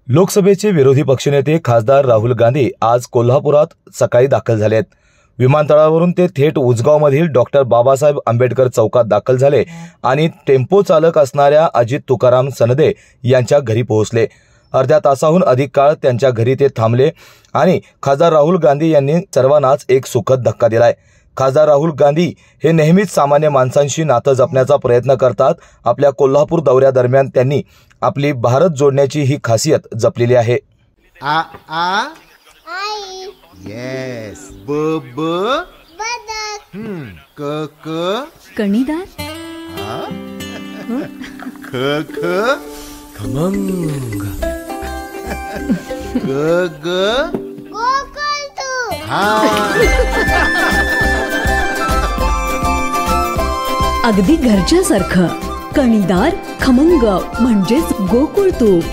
लोकसभेचे विरोधी पक्षनेते खासदार राहुल गांधी आज कोल्हापुरात सकाळी दाखल झाले आहेत। विमानतळावरून ते थेट उजगावमधील डॉक्टर बाबासाहेब आंबेडकर चौकात दाखल झाले आणि टेम्पो चालक असणाऱ्या अजित तुकाराम सनदे यांच्या घरी पोहोचले। अर्ध्या तासाहून अधिक काळ त्यांच्या घरी ते थांबले आणि खासदार राहुल गांधी यांनी सर्वांनाच एक सुखद धक्का दिलाय। खासदार राहुल गांधी हे नेहमीच सामान्य माणसांशी नातं जपण्याचा प्रयत्न करतात। आपल्या कोल्हापूर दौऱ्यादरम्यान त्यांनी आपली भारत जोडण्याची ही खासियत जपलेली आहे। आ आ आई येस ब ब बदक क क कणीदार ख ख खमंग ग ग गोकुळतू अगदी घरच्यासारखं कणीदार खमंग म्हणजेच गोकुळ तूप।